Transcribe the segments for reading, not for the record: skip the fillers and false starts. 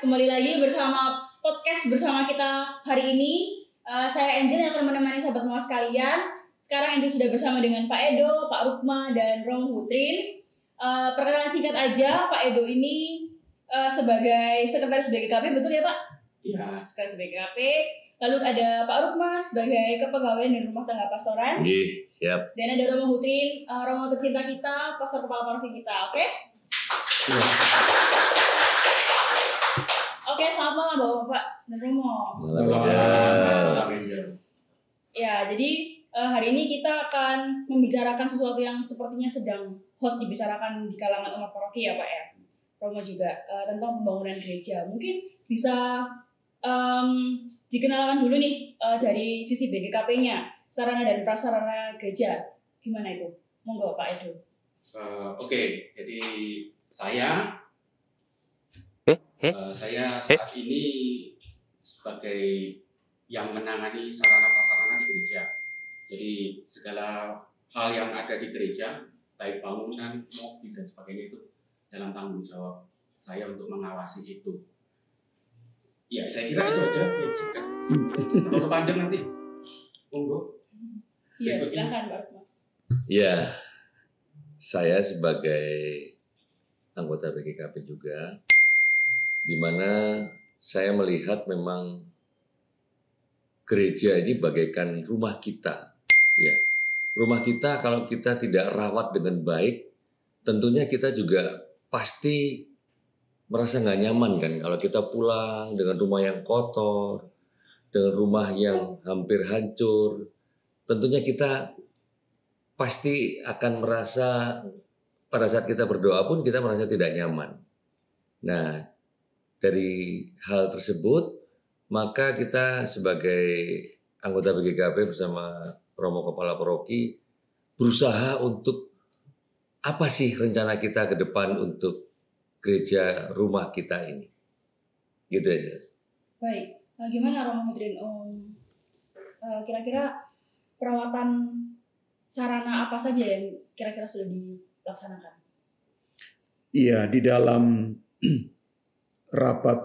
kembali lagi bersama podcast bersama kita hari ini. Saya Angel yang akan menemani sahabat Moa sekalian. Sekarang Angel sudah bersama dengan Pak Edo, Pak Rukma, dan Romo Hutrin. Perkenalan singkat aja, Pak Edo ini sebagai sekretaris BGKP, betul ya Pak? Iya. Sekretaris BGKP. Lalu ada Pak Rukma sebagai kepegawaian dan rumah tangga pastoran. Iya, siap. Dan ada Romo Hutrin, Romo tercinta kita, pastor kepala paroki kita, oke? Siap. Oke, selamat malam Bapak dan Romo. Malam. Ya, jadi hari ini kita akan membicarakan sesuatu yang sepertinya sedang hot dibicarakan di kalangan umat paroki ya Pak ya. Romo juga tentang pembangunan gereja. Mungkin bisa dikenalkan dulu nih dari sisi BGKP-nya, sarana dan prasarana gereja. Gimana itu? Monggo Pak Edo. Oke, jadi saya saat ini sebagai yang menangani sarana prasarana di gereja. Jadi segala hal yang ada di gereja, baik bangunan, mobil dan sebagainya itu dalam tanggung jawab saya untuk mengawasi itu. Ya, saya kira itu aja. Kalau panjang nanti, monggo. Iya, silakan Pak Rukma. Ya, saya sebagai anggota BGKP juga, di mana saya melihat memang gereja ini bagaikan rumah kita. Ya, rumah kita kalau kita tidak rawat dengan baik, tentunya kita juga pasti merasa nggak nyaman kan kalau kita pulang dengan rumah yang kotor, dengan rumah yang hampir hancur. Tentunya kita pasti akan merasa pada saat kita berdoa pun kita merasa tidak nyaman. Nah, dari hal tersebut, maka kita sebagai anggota BGKP bersama Romo Kepala Paroki berusaha untuk apa sih rencana kita ke depan untuk gereja rumah kita ini. Gitu aja. Baik, gimana Romo Hutrin? Kira-kira perawatan sarana apa saja yang kira-kira sudah dilaksanakan? Iya, di dalam rapat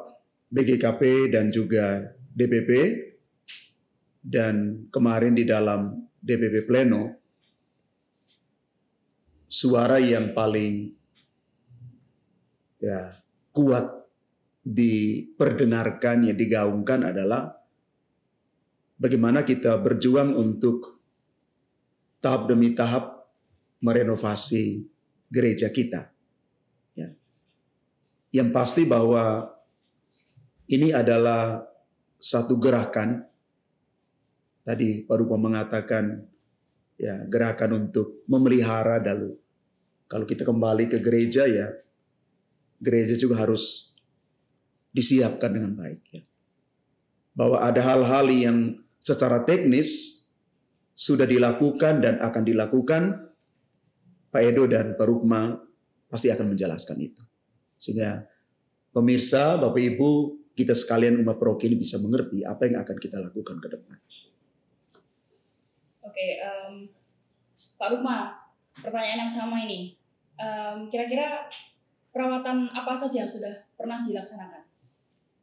BGKP dan juga DPP dan kemarin di dalam DPP Pleno, suara yang paling kuat diperdengarkan, yang digaungkan adalah bagaimana kita berjuang untuk tahap demi tahap merenovasi gereja kita. Yang pasti bahwa ini adalah satu gerakan. Tadi Pak Rukma mengatakan ya gerakan untuk memelihara dulu. Kalau kita kembali ke gereja ya, gereja juga harus disiapkan dengan baik. Ya. Bahwa ada hal-hal yang secara teknis sudah dilakukan dan akan dilakukan, Pak Edo dan Pak Rukma pasti akan menjelaskan itu. Sehingga pemirsa, Bapak Ibu, kita sekalian umat paroki ini bisa mengerti apa yang akan kita lakukan ke depan. Oke, Pak Rukma, pertanyaan yang sama ini. Kira-kira perawatan apa saja yang sudah pernah dilaksanakan?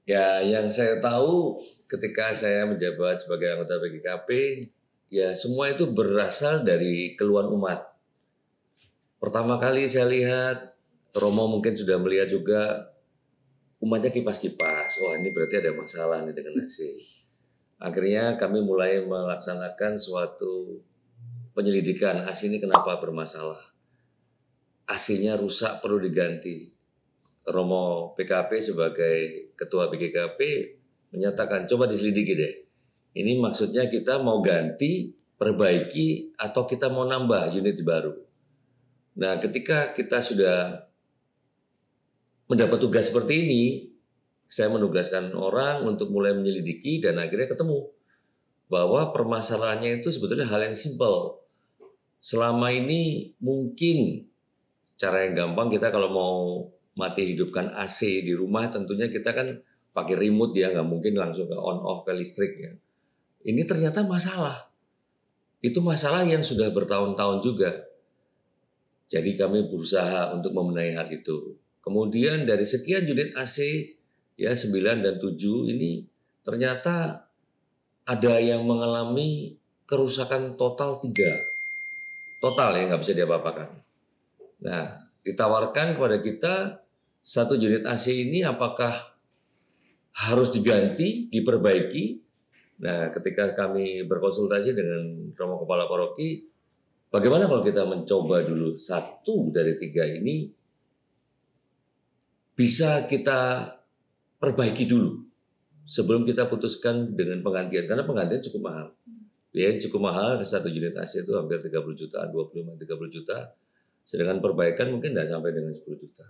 Ya, yang saya tahu ketika saya menjabat sebagai anggota BGKP, ya semua itu berasal dari keluhan umat. Pertama kali saya lihat, Romo mungkin sudah melihat juga, umatnya kipas-kipas. Wah, ini berarti ada masalah nih dengan AC. Akhirnya kami mulai melaksanakan suatu penyelidikan. AC ini kenapa bermasalah? AC-nya rusak, perlu diganti. Romo PKP sebagai ketua BGKP menyatakan, coba diselidiki deh. Ini maksudnya kita mau ganti, perbaiki, atau kita mau nambah unit baru. Nah, ketika kita sudah mendapat tugas seperti ini, saya menugaskan orang untuk mulai menyelidiki dan akhirnya ketemu bahwa permasalahannya itu sebetulnya hal yang simpel. Selama ini mungkin cara yang gampang kita kalau mau mati hidupkan AC di rumah tentunya kita kan pakai remote ya, nggak mungkin langsung ke on off ke listrik ya. Ini ternyata masalah. Itu masalah yang sudah bertahun-tahun juga. Jadi kami berusaha untuk membenahi hal itu. Kemudian dari sekian unit AC ya 9 dan 7 ini ternyata ada yang mengalami kerusakan total 3. Total ya, nggak bisa diapa-apakan. Nah, ditawarkan kepada kita 1 unit AC ini apakah harus diganti, diperbaiki. Nah, ketika kami berkonsultasi dengan Romo Kepala Paroki, bagaimana kalau kita mencoba dulu 1 dari 3 ini bisa kita perbaiki dulu sebelum kita putuskan dengan penggantian, karena penggantian cukup mahal. Ya, cukup mahal, 1 unit AC itu hampir 30 juta, 25-30 juta. Sedangkan perbaikan mungkin tidak sampai dengan 10 juta.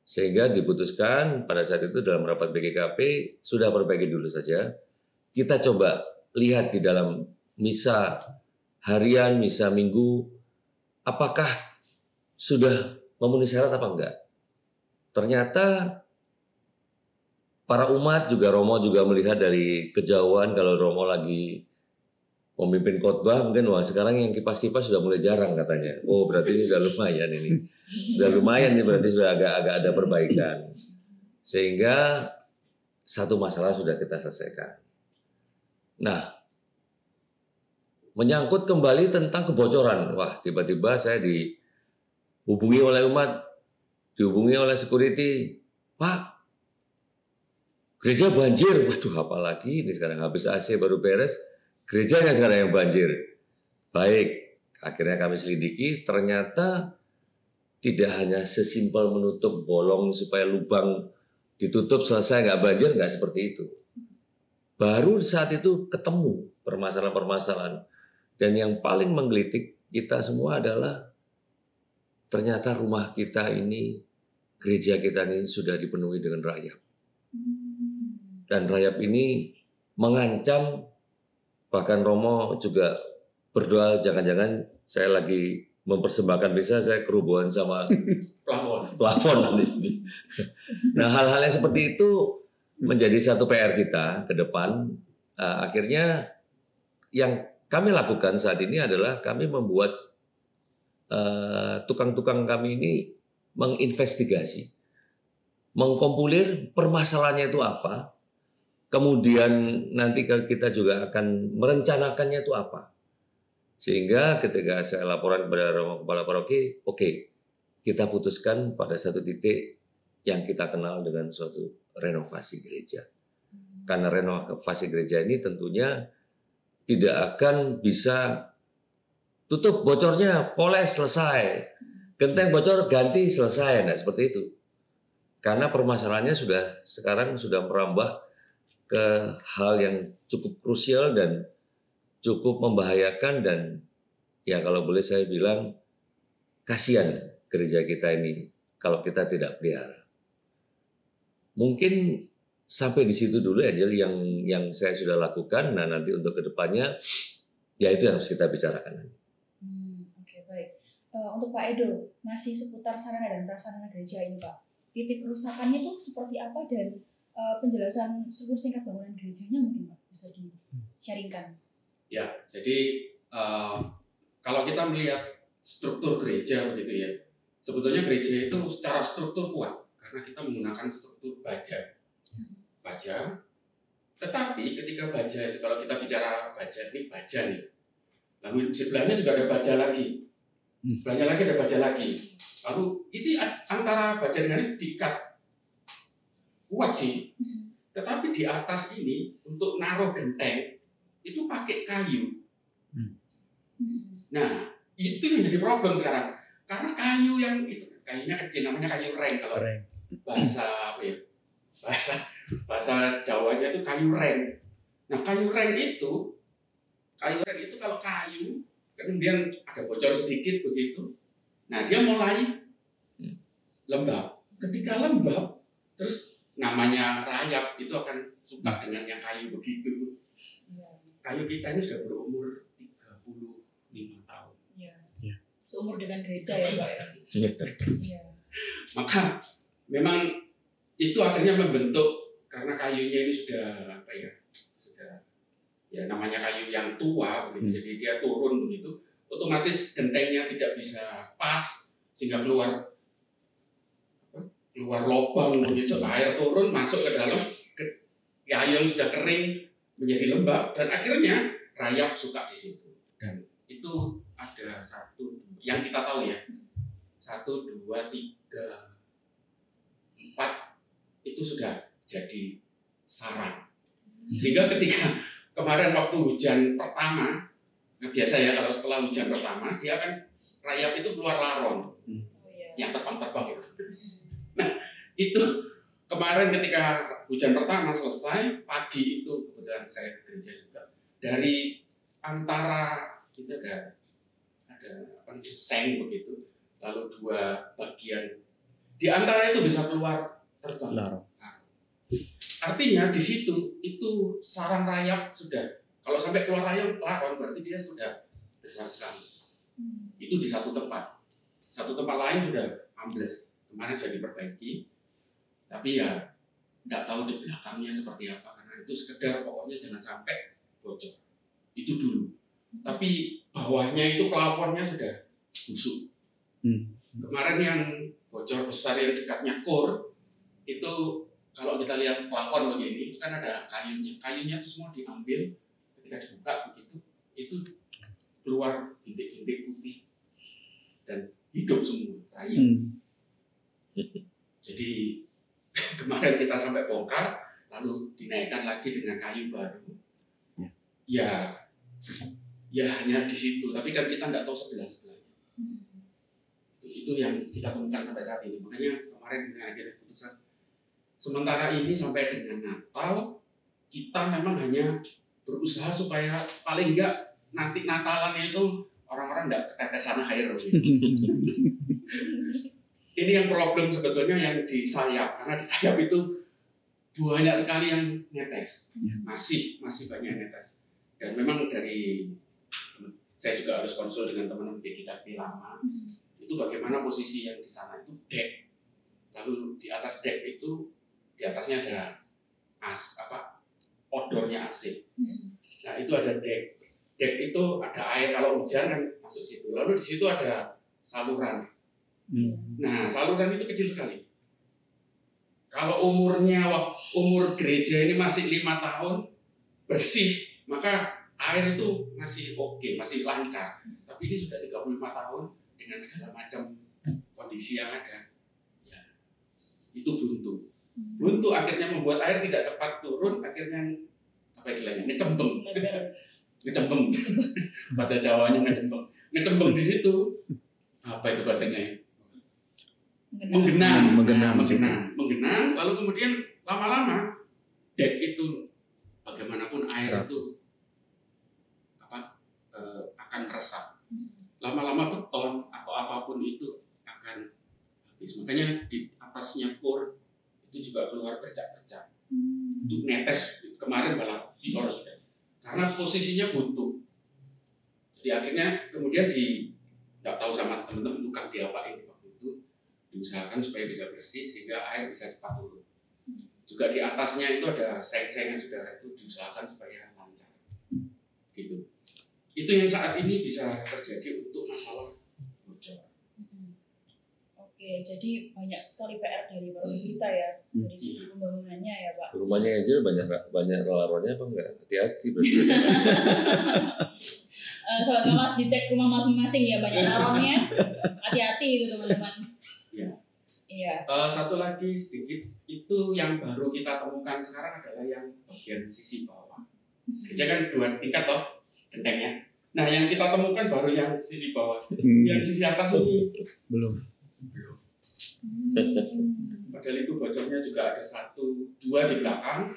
Sehingga diputuskan pada saat itu dalam rapat BGKP, sudah perbaiki dulu saja. Kita coba lihat di dalam misa harian, misa minggu, apakah sudah memenuhi syarat apa enggak. Ternyata para umat juga, Romo juga melihat dari kejauhan kalau Romo lagi memimpin khotbah, mungkin wah sekarang yang kipas-kipas sudah mulai jarang katanya. Oh berarti ini sudah lumayan ini. Sudah lumayan nih, berarti sudah agak ada perbaikan. Sehingga 1 masalah sudah kita selesaikan. Nah, menyangkut kembali tentang kebocoran. Wah, tiba-tiba saya dihubungi oleh umat, dihubungi oleh security. Pak, gereja banjir. Waduh, apalagi ini sekarang habis AC baru beres. Gerejanya sekarang yang banjir. Baik, akhirnya kami selidiki, ternyata tidak hanya sesimpel menutup bolong supaya lubang ditutup selesai nggak banjir, nggak seperti itu. Baru saat itu ketemu permasalahan-permasalahan. Dan yang paling menggelitik kita semua adalah ternyata rumah kita ini, gereja kita ini sudah dipenuhi dengan rayap. Dan rayap ini mengancam, bahkan Romo juga berdoa jangan-jangan saya lagi mempersembahkan misa, saya kerubuhan sama plafon di sini. Nah, hal-hal yang seperti itu menjadi satu PR kita ke depan. Akhirnya yang kami lakukan saat ini adalah kami membuat tukang-tukang kami ini menginvestigasi, mengkompilir permasalahannya itu apa, kemudian nanti kita juga akan merencanakannya itu apa. Sehingga ketika saya laporan kepada Romo Kepala Paroki, oke, kita putuskan pada satu titik yang kita kenal dengan suatu renovasi gereja. Karena renovasi gereja ini tentunya tidak akan bisa tutup bocornya, poles selesai, genteng bocor ganti selesai, nah seperti itu. Karena permasalahannya sekarang sudah merambah ke hal yang cukup krusial dan cukup membahayakan, dan ya kalau boleh saya bilang kasihan gereja kita ini kalau kita tidak pelihara. Mungkin sampai di situ dulu Angel yang saya sudah lakukan. Nah nanti untuk kedepannya ya itu yang harus kita bicarakan. Oke, baik. Untuk Pak Edo, masih seputar sarana dan prasarana gereja ini Pak. Titik kerusakannya itu seperti apa, dan penjelasan singkat bangunan gerejanya mungkin Pak bisa di-sharingkan. Ya, jadi kalau kita melihat struktur gereja begitu ya, sebetulnya gereja itu secara struktur kuat karena kita menggunakan struktur baja. Tetapi ketika baja itu, kalau kita bicara baja nih, lalu sebelahnya juga ada baja lagi, sebelahnya lagi ada baja lagi, lalu ini antara baja dengan ini diikat kuat sih, tetapi di atas ini untuk naruh genteng itu pakai kayu. Nah, itu yang jadi problem sekarang. Karena kayu yang itu, kayunya kecil, namanya kayu reng kalau bahasa apa ya? Bahasa Jawanya itu kayu reng. Nah, kayu reng itu kalau kayu kemudian ada bocor sedikit begitu. Nah, dia mulai lembab. Ketika lembab, terus namanya rayap itu akan suka dengan yang kayu begitu. Kayu kita ini sudah berumur 35 tahun. Ya. Seumur dengan gereja ya Pak ya. Maka memang itu akhirnya membentuk, karena kayunya ini sudah apa ya? Sudah ya namanya kayu yang tua begitu. Jadi dia turun begitu, otomatis gentengnya tidak bisa pas sehingga keluar keluar lubang begitu, air turun masuk ke dalam kayu yang sudah kering menjadi lembab dan akhirnya rayap suka di situ. Dan itu ada yang kita tahu ya, 1, 2, 3, 4 itu sudah jadi sarang. Sehingga ketika kemarin waktu hujan pertama, nah biasa ya kalau setelah hujan pertama dia kan rayap itu keluar laron yang terbang-terbang itu. Nah itu kemarin ketika hujan pertama selesai, pagi itu kebetulan saya ke gereja juga, dari antara kita ada seng begitu, lalu 2 bagian di antara itu bisa keluar terbang. Artinya di situ itu sarang rayap sudah, kalau sampai keluar rayap laron berarti dia sudah besar sekali. Itu di satu tempat lain sudah ambles, kemarin sudah diperbaiki, tapi ya nggak tahu di belakangnya seperti apa, karena itu sekedar pokoknya jangan sampai bocor itu dulu. Tapi bawahnya itu plafonnya sudah busuk. Kemarin yang bocor besar yang dekatnya core itu, kalau kita lihat plafon begini itu kan ada kayunya itu semua diambil, ketika dibuka begitu itu keluar bintik-bintik putih dan hidup semua rayap. Jadi kemarin kita sampai bongkar, lalu dinaikkan lagi dengan kayu baru. Ya hanya di situ, tapi kan kita nggak tahu sebelahnya. Itu yang kita temukan sampai saat ini. Makanya kemarin dengan akhirnya putusan, sementara ini sampai dengan Natal kita memang hanya berusaha supaya paling enggak nanti Natalannya itu orang-orang nggak ketetesan air. Ini yang problem sebetulnya yang di sayap, karena di sayap itu banyak sekali yang netes, masih banyak netes. Dan memang dari saya juga harus konsul dengan teman-teman PGKP lama, itu bagaimana posisi yang di sana itu deck, lalu di atas deck itu di atasnya ada outdoornya AC. Nah itu ada deck itu ada air kalau hujan kan masuk situ, lalu di situ ada saluran. Nah saluran itu kecil sekali. Kalau umur gereja ini masih 5 tahun bersih, maka air itu masih oke, masih lancar. Tapi ini sudah 35 tahun dengan segala macam kondisi yang ada, ya, itu buntu akhirnya membuat air tidak cepat turun, akhirnya apa istilahnya, ngecembeng bahasa Jawanya ngecembeng di situ, apa itu bahasanya, menggenang, lalu kemudian lama-lama dek itu bagaimanapun air itu akan meresap, lama-lama beton atau apapun itu akan habis. Makanya di atasnya core itu juga keluar bercak-bercak, itu netes kemarin balap di orang sudah, karena posisinya buntu. Jadi akhirnya kemudian nggak tahu sama teman-teman tukang diapain waktu itu, diusahakan supaya bisa bersih sehingga air bisa cepat turun. Juga di atasnya itu ada seng-seng yang sudah itu diusahakan supaya lancar, gitu. Itu yang saat ini bisa terjadi untuk masalah bocor. Oke, jadi banyak sekali PR dari baru kita ya, dari sisi pembangunannya ya Pak. Rumahnya Angel banyak laronnya apa enggak? Hati-hati berarti. Sobat Kompas dicek rumah masing-masing ya, banyak laronnya. Hati-hati itu teman-teman. Iya. Satu lagi sedikit, itu yang baru kita temukan sekarang adalah yang bagian sisi bawah. Gereja kan 2 tingkat toh gentengnya. Nah yang kita temukan baru yang sisi bawah. Yang sisi atas ini belum. Padahal itu bocornya juga ada 1, 2 di belakang.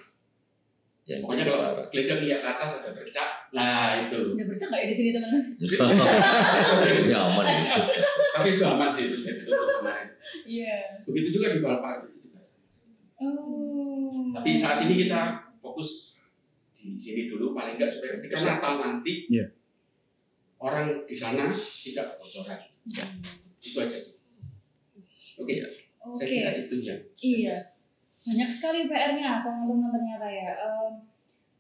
Ya, pokoknya kalau gereja lihat ke atas ada bercak. Nah itu. Udah bercak nggak ya di sini teman-teman? Nyaman ya. Tapi itu aman sih, itu saya tutup kemarin. Iya. Begitu juga di Balpar itu juga. Tapi saat ini kita fokus di sini dulu, paling nggak supaya ketika Natal nanti orang di sana tidak kebocoran. Itu aja sih. Oke. Saya kira itu ya. Iya. Banyak sekali PR-nya teman-teman ternyata ya.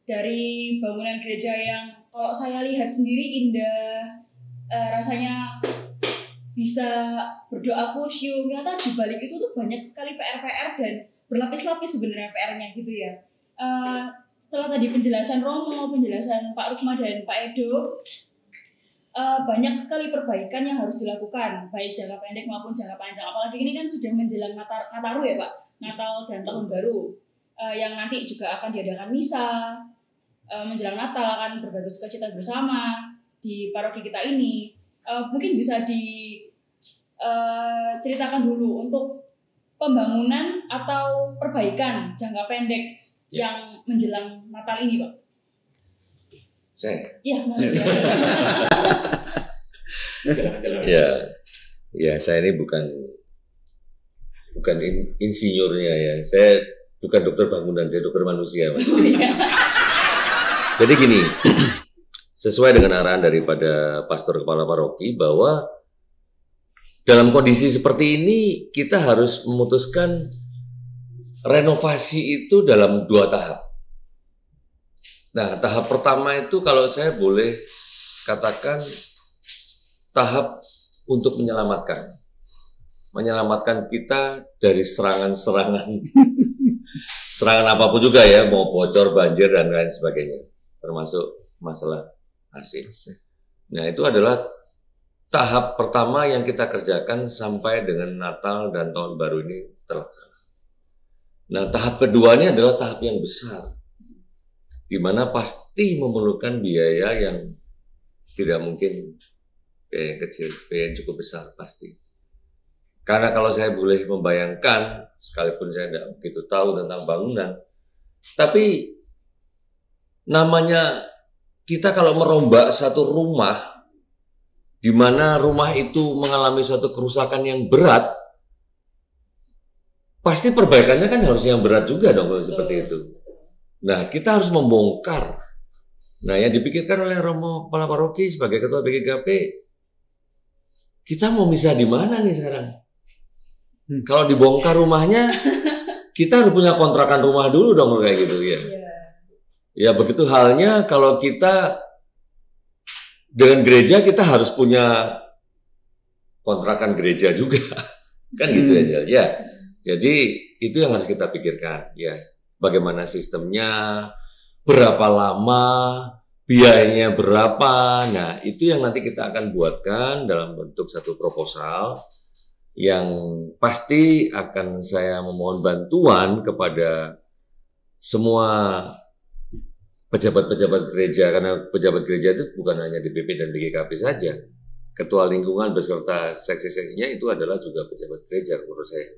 Dari bangunan gereja yang kalau saya lihat sendiri indah, rasanya bisa berdoa khusyuk. Ternyata di balik itu tuh banyak sekali PR-PR dan berlapis-lapis sebenarnya PR-nya gitu ya. Setelah tadi penjelasan Romo, penjelasan Pak Rukma dan Pak Edo, banyak sekali perbaikan yang harus dilakukan, baik jangka pendek maupun jangka panjang. Apalagi ini kan sudah menjelang Nataru ya Pak, Natal dan Tahun Baru, yang nanti juga akan diadakan misa, menjelang Natal akan berbagi sukacita bersama di paroki kita ini. Mungkin bisa diceritakan dulu untuk pembangunan atau perbaikan jangka pendek yang menjelang Natal ini, Pak. Saya? Iya, mau Ya, saya ini bukan insinyurnya ya. Saya bukan dokter bangunan, saya dokter manusia, Mas. Jadi gini, sesuai dengan arahan daripada pastor kepala paroki bahwa dalam kondisi seperti ini kita harus memutuskan renovasi itu dalam 2 tahap. Nah, tahap pertama itu kalau saya boleh katakan tahap untuk menyelamatkan kita dari serangan apapun juga ya, mau bocor, banjir dan lain sebagainya, termasuk masalah AC. Nah, itu adalah tahap pertama yang kita kerjakan sampai dengan Natal dan Tahun Baru ini terlaksana. Nah, tahap kedua ini adalah tahap yang besar, di mana pasti memerlukan biaya yang tidak mungkin biaya yang kecil, biaya yang cukup besar pasti. Karena kalau saya boleh membayangkan, sekalipun saya tidak begitu tahu tentang bangunan, tapi namanya kita kalau merombak satu rumah, di mana rumah itu mengalami suatu kerusakan yang berat, pasti perbaikannya kan harus yang berat juga dong kalau seperti itu. Nah, kita harus membongkar. Nah, yang dipikirkan oleh Romo Kepala Paroki sebagai Ketua BGKP, kita mau misah di mana nih sekarang? Kalau dibongkar rumahnya, kita harus punya kontrakan rumah dulu dong kayak gitu ya. Ya begitu halnya kalau kita dengan gereja, kita harus punya kontrakan gereja juga. Kan gitu aja. Ya. Jadi itu yang harus kita pikirkan ya. Bagaimana sistemnya, berapa lama, biayanya berapa. Nah, itu yang nanti kita akan buatkan dalam bentuk satu proposal yang pasti akan saya memohon bantuan kepada semua pejabat-pejabat gereja, karena pejabat gereja itu bukan hanya DPP dan BGKP saja. Ketua lingkungan beserta seksi-seksinya itu adalah juga pejabat gereja menurut saya.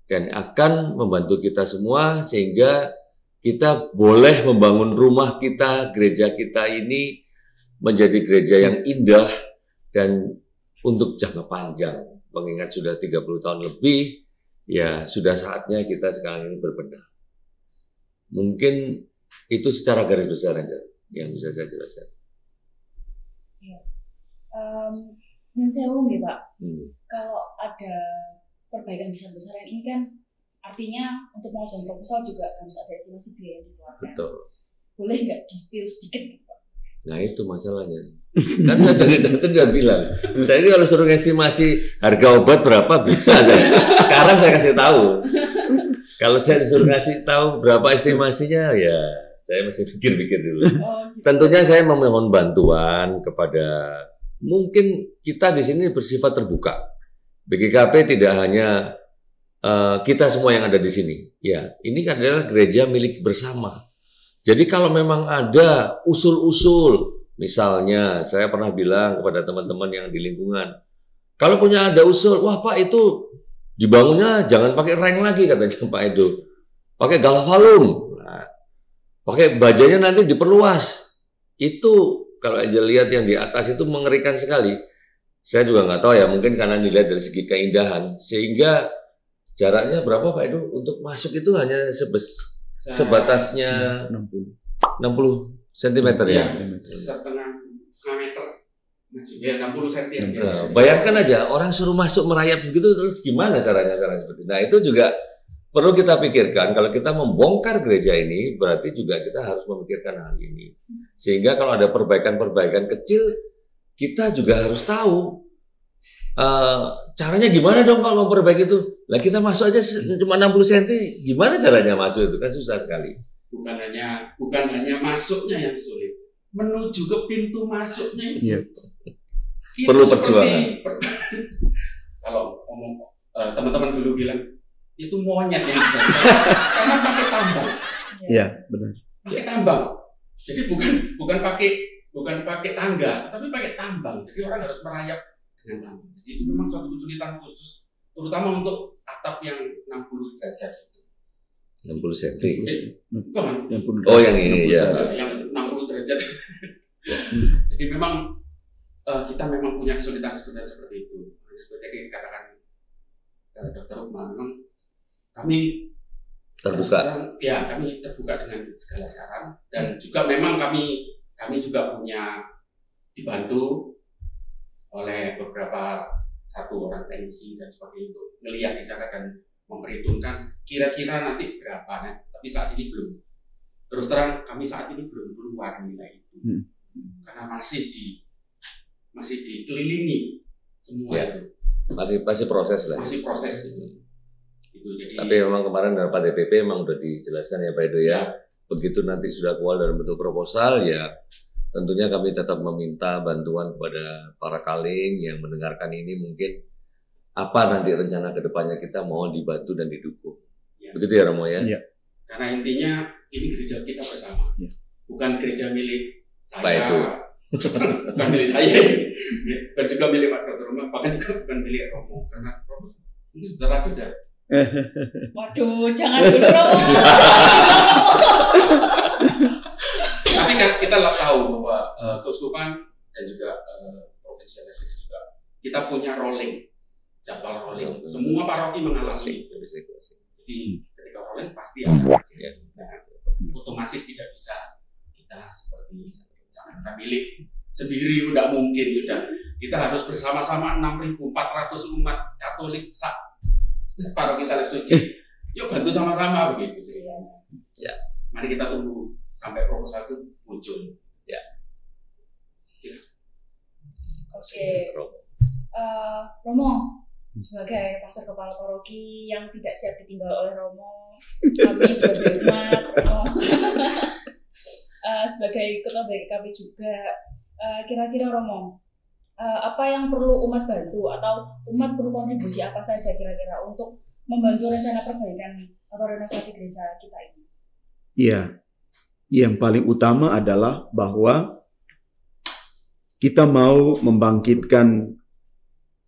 Dan akan membantu kita semua sehingga kita boleh membangun rumah kita, gereja kita ini menjadi gereja yang indah dan untuk jangka panjang. Mengingat sudah 30 tahun lebih, ya sudah saatnya kita sekarang ini berbenah. Mungkin itu secara garis besar aja yang bisa saya jelaskan. Yang saya umum ya Pak, kalau ada perbaikan besar-besaran ini kan artinya untuk mengajukan proposal juga harus ada estimasi biaya yang dikeluarkan. Betul. Boleh nggak di-spill sedikit gitu Pak? Nah itu masalahnya. Kan saya dari dokter sudah bilang, saya ini kalau suruh estimasi harga obat berapa bisa saya. Sekarang saya kasih tahu. Kalau saya disuruh kasih tahu berapa estimasinya ya saya masih pikir-pikir dulu. Tentunya saya memohon bantuan kepada, mungkin kita di sini bersifat terbuka. BGKP tidak hanya kita semua yang ada di sini. Ya, ini adalah gereja milik bersama. Jadi kalau memang ada usul-usul, misalnya saya pernah bilang kepada teman-teman yang di lingkungan, kalau punya ada usul, wah Pak itu dibangunnya jangan pakai reng lagi katanya Pak Edo, pakai galvalum. Pakai bajanya nanti diperluas. Itu kalau aja lihat yang di atas itu mengerikan sekali. Saya juga nggak tahu ya, mungkin karena dilihat dari segi keindahan. Sehingga jaraknya berapa Pak Edo? Untuk masuk itu hanya sebatasnya 60 cm ya? Setengah meter. Ya 60 cm. Nah, bayangkan aja, orang suruh masuk merayap begitu, terus gimana caranya seperti itu? Nah itu juga perlu kita pikirkan. Kalau kita membongkar gereja ini, berarti juga kita harus memikirkan hal ini. Sehingga kalau ada perbaikan-perbaikan kecil, kita juga harus tahu caranya gimana dong kalau memperbaiki itu? Lah kita masuk aja cuma 60 cm, gimana caranya masuk itu kan susah sekali. Bukan hanya masuknya yang sulit, menuju ke pintu masuknya itu. Iya. Itu Perlu seperti kalau ngomong teman-teman dulu bilang itu monyet yang bisa karena pakai tambang. Iya, benar. Pakai tambang. Jadi bukan pakai tangga, tapi pakai tambang. Jadi orang harus merayap dengan tambang. Jadi itu memang suatu kesulitan khusus, terutama untuk atap yang 60 derajat itu. 60 cm. Bukan. Oh yang ini ya. Yang 60 derajat. Jadi memang kita memang punya kesulitan seperti itu. Seperti yang dikatakan Dr. Rukma, memang kami Terbuka. kami terbuka dengan segala saran dan juga memang kami juga punya dibantu oleh beberapa satu orang teknisi dan sebagainya untuk melihat di sana dan memperhitungkan kira-kira nanti berapa, tapi saat ini belum. Terus terang kami saat ini belum keluar nilai itu karena masih dikelilingi semua itu. Masih proses lah. Masih proses itu. Jadi, tapi memang kemarin dari Pak DPP memang sudah dijelaskan ya Pak Edo ya. Begitu nanti sudah keluar dalam bentuk proposal ya tentunya kami tetap meminta bantuan kepada para kaling yang mendengarkan ini mungkin apa nanti rencana kedepannya kita mau dibantu dan didukung. Ya. Begitu ya Romo ya? Ya. Karena intinya ini gereja kita bersama. Ya. Bukan gereja milik saya. Pak Edo. Bukan milik saya. Bukan juga milik Pak Dr. Roma, bahkan juga bukan milik Romo. Karena Romo ini sudah beda. Waduh, jangan dulu. Tapi kan kita tahu bahwa keuskupan dan juga provinsi LSPC juga kita punya rolling, jadwal rolling. Semua paroki mengalami. Jadi ketika rolling pasti ada. Nah, otomatis tidak bisa kita seperti misalkan milik sendiri udah mungkin sudah. Kita harus bersama-sama 6.400 umat Katolik paroki Salib Suci. Yuk bantu sama-sama begitu. Ya. Mari kita tunggu sampai proposal itu muncul. Ya. Oke. Romo, sebagai pastor kepala paroki yang tidak siap ditinggal oleh Romo, kami sebagai umat, sebagai ketua BKKP juga, kira-kira Romo, apa yang perlu umat bantu atau umat perlu kontribusi apa saja kira-kira untuk membantu rencana perbaikan atau renovasi gereja kita ini? Iya, yang paling utama adalah bahwa kita mau membangkitkan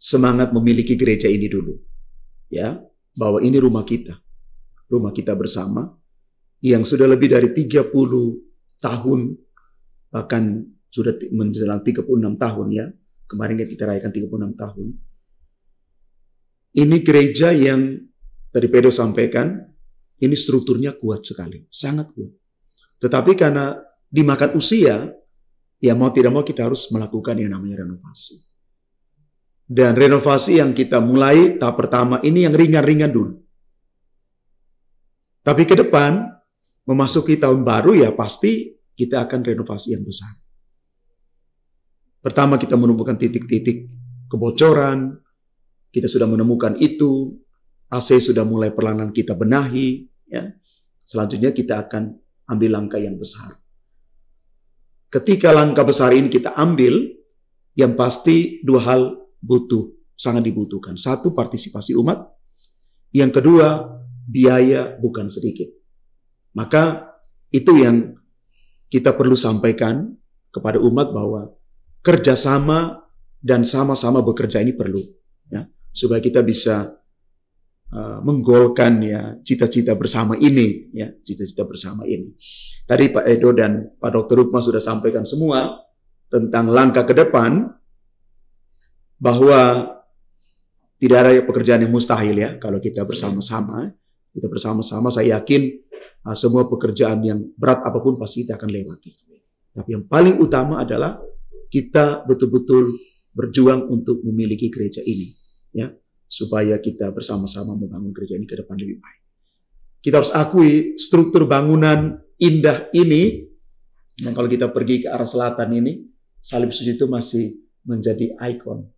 semangat memiliki gereja ini dulu, ya, bahwa ini rumah kita bersama yang sudah lebih dari 30 tahun, bahkan sudah menjelang 36 tahun ya. Kemarin kita rayakan 36 tahun. Ini gereja yang tadi Pedro sampaikan, ini strukturnya kuat sekali, sangat kuat. Tetapi karena dimakan usia, ya mau tidak mau kita harus melakukan yang namanya renovasi. Dan renovasi yang kita mulai tahap pertama ini yang ringan-ringan dulu. Tapi ke depan, memasuki tahun baru ya pasti kita akan renovasi yang besar. Pertama kita menemukan titik-titik kebocoran, kita sudah menemukan itu, AC sudah mulai perlahan kita benahi, ya. Selanjutnya kita akan ambil langkah yang besar. Ketika langkah besar ini kita ambil, yang pasti dua hal sangat dibutuhkan. Satu, partisipasi umat. Yang kedua, biaya bukan sedikit. Maka itu yang kita perlu sampaikan kepada umat bahwa kerjasama dan sama-sama bekerja ini perlu, ya, supaya kita bisa menggolkan ya cita-cita bersama ini, ya, cita-cita bersama ini. Tadi Pak Edo dan Pak Dr. Rukma sudah sampaikan semua tentang langkah ke depan, bahwa tidak ada pekerjaan yang mustahil ya kalau kita bersama-sama. Kita bersama-sama, saya yakin semua pekerjaan yang berat apapun pasti kita akan lewati. Tapi yang paling utama adalah kita betul-betul berjuang untuk memiliki gereja ini, ya, supaya kita bersama-sama membangun gereja ini ke depan lebih baik. Kita harus akui struktur bangunan indah ini, dan kalau kita pergi ke arah selatan ini, Salib Suci itu masih menjadi ikon.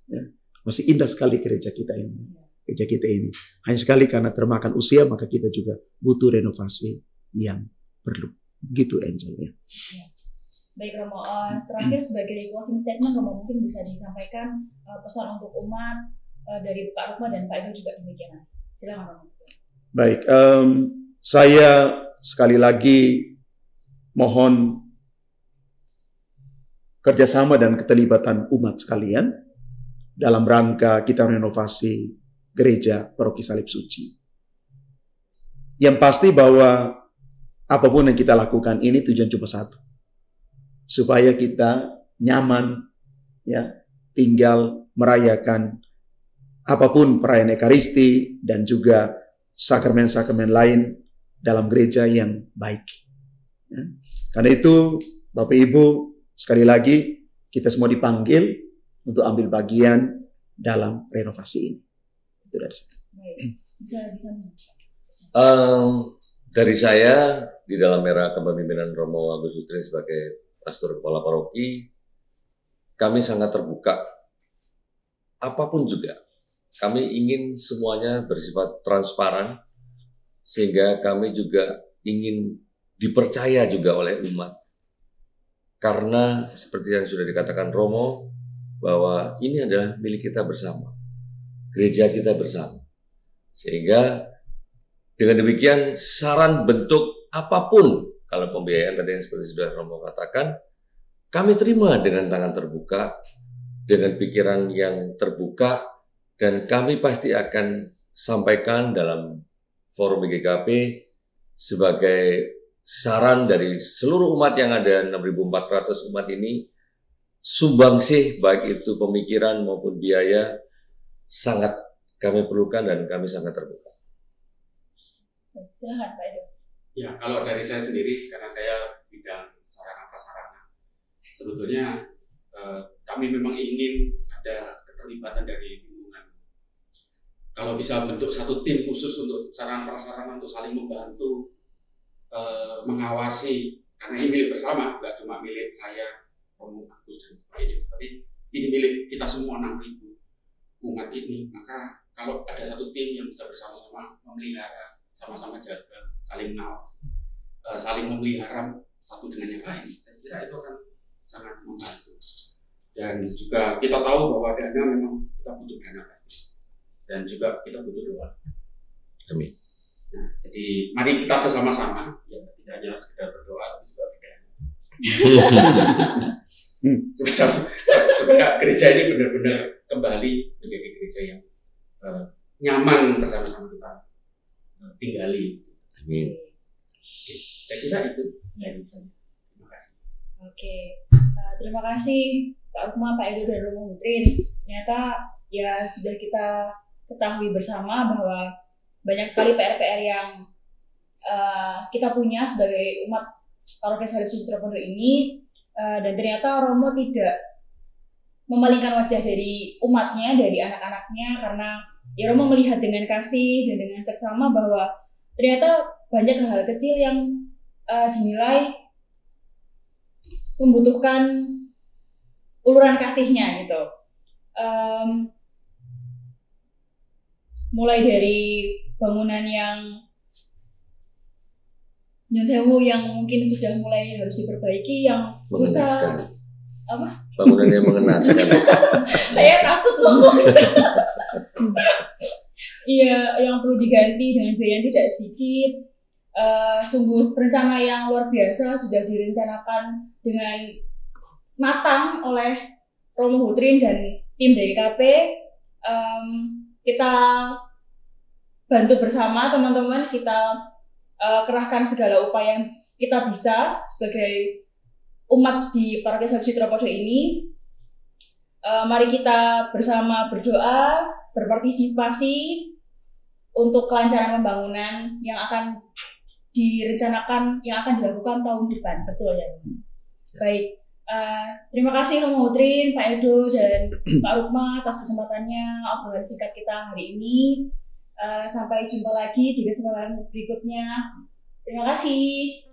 Ya. Masih indah sekali gereja kita ini. Gereja kita ini. Hanya sekali karena termakan usia, maka kita juga butuh renovasi yang perlu. Begitu Angel ya. Baik Romo, terakhir sebagai closing statement Romo mungkin bisa disampaikan pesan untuk umat dari Pak Rukma dan Pak Edo juga demikian. Silakan Romo. Baik, saya sekali lagi mohon kerjasama dan keterlibatan umat sekalian dalam rangka kita renovasi gereja Paroki Salib Suci. Yang pasti bahwa apapun yang kita lakukan ini tujuan cuma satu, supaya kita nyaman ya tinggal merayakan apapun perayaan Ekaristi dan juga sakramen-sakramen lain dalam gereja yang baik. Ya. Karena itu Bapak Ibu sekali lagi kita semua dipanggil untuk ambil bagian dalam renovasi ini. Itu dari saya. Bisa. Dari saya di dalam era kepemimpinan Romo Agus Sutrin sebagai pastor kepala paroki, kami sangat terbuka. Apapun juga, kami ingin semuanya bersifat transparan, sehingga kami juga ingin dipercaya juga oleh umat. Karena seperti yang sudah dikatakan Romo, bahwa ini adalah milik kita bersama, gereja kita bersama. Sehingga dengan demikian saran bentuk apapun, kalau pembiayaan tadi yang seperti sudah Romo katakan, kami terima dengan tangan terbuka, dengan pikiran yang terbuka, dan kami pasti akan sampaikan dalam forum BGKP sebagai saran dari seluruh umat yang ada, 6.400 umat ini, sumbangsih baik itu pemikiran maupun biaya sangat kami perlukan dan kami sangat terbuka. Silakan Pak Edo. Ya, kalau dari saya sendiri, karena saya bidang sarana prasarana, sebetulnya kami memang ingin ada keterlibatan dari lingkungan. Kalau bisa bentuk satu tim khusus untuk sarana prasarana untuk saling membantu, mengawasi, karena ini milik bersama, nggak cuma milik saya, Romo Agus dan sebagainya, tapi ini milik kita semua 6.000 umat ini. Maka kalau ada satu tim yang bisa bersama-sama memelihara, sama-sama jaga, saling mengawasi, saling memelihara satu dengan yang lain, saya kira itu akan sangat membantu. Dan juga kita tahu bahwa dana memang kita butuh dana pasti, dan juga kita butuh doa. Amin. Nah, jadi mari kita bersama-sama, ya tidak hanya sekedar berdoa, tapi juga berdana. Supaya gereja ini benar-benar kembali menjadi gereja yang nyaman bersama-sama kita tinggali. Amin. Saya kira itu. Ya, bisa. Oke, terima kasih Pak Rukma, Pak Edo, dan Romo Hutrin. Ternyata ya sudah kita ketahui bersama bahwa banyak sekali PR-PR yang kita punya sebagai umat Paroki Salib Suci Tropodo ini, dan ternyata Romo tidak memalingkan wajah dari umatnya, dari anak-anaknya, karena ya Romo melihat dengan kasih dan dengan seksama bahwa ternyata banyak hal-hal kecil yang dinilai membutuhkan uluran kasihnya gitu. Mulai dari bangunan yang Nyun Sewu yang mungkin sudah mulai harus diperbaiki, yang Mengenaskan. Apa? Bangunan yang mengenaskan. Saya takut loh. Iya, yang perlu diganti dengan biaya yang tidak sedikit. Sungguh rencana yang luar biasa sudah direncanakan dengan matang oleh Romo Hutrin dan tim DKP. Kita bantu bersama teman-teman, kita kerahkan segala upaya yang kita bisa sebagai umat di Paroki Salib Suci Tropodo ini. Mari kita bersama berdoa, berpartisipasi untuk kelancaran pembangunan yang akan direncanakan, yang akan dilakukan tahun depan. Betul ya? Baik. Terima kasih Romo Hutrin, Pak Edo, dan Pak Rukma atas kesempatannya obrolan singkat kita hari ini. Sampai jumpa lagi di kesempatan berikutnya. Terima kasih.